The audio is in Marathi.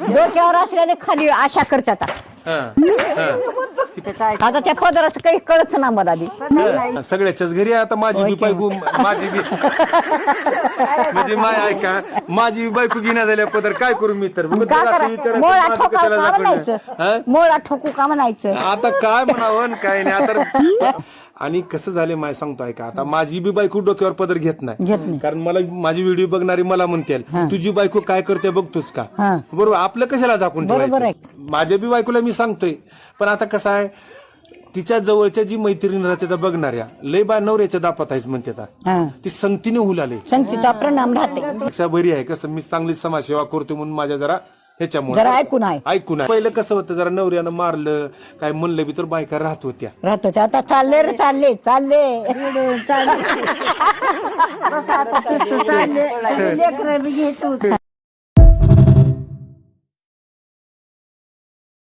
डोक्यावर असलेले खाली आशा करतात आता त्या पदराचं काही कळच ना मला आधी सगळ्याच्याच घरी आहे आता माझी बी बायको माझी बी म्हणजे माय ऐका माझी बी बायको घेण्या झाल्या पदर काय करू मी तर मग का असं करा मोळा विचारायचं, माझं ठोका कशाला का दाखवलं? म्हणायचं मोळा ठोकू का म्हणायचं आता काय म्हणावं न काय नाही आता आणि कसं झालं माय सांगतो ऐका आता माझी बी बायको डोक्यावर पदर घेत नाही कारण मला माझी व्हिडिओ बघणारी मला म्हणतील तुझी बायको काय करते बघतोच का बरोबर आपलं कशाला झाकून ठेवायचं माझ्या बी बायकोला मी सांगतोय पण आता कसं आहे तिच्या जवळच्या जी मैत्रीण राहते त्या बघणाऱ्या लय बा नवऱ्याच्या दापात आहेस म्हणते ती संगतीने हुलाले संगतीचा परिणाम राहते बरी आहे कसं मी चांगली समाजसेवा करतो म्हणून माझ्या जरा ह्याच्यामुळे जरा ऐकून आहे पहिलं कसं होतं जरा नवऱ्यानं मारलं काय म्हणलं बी तर बायका राहत होत्या आता चालले रे चालले लेकरं बी घेतो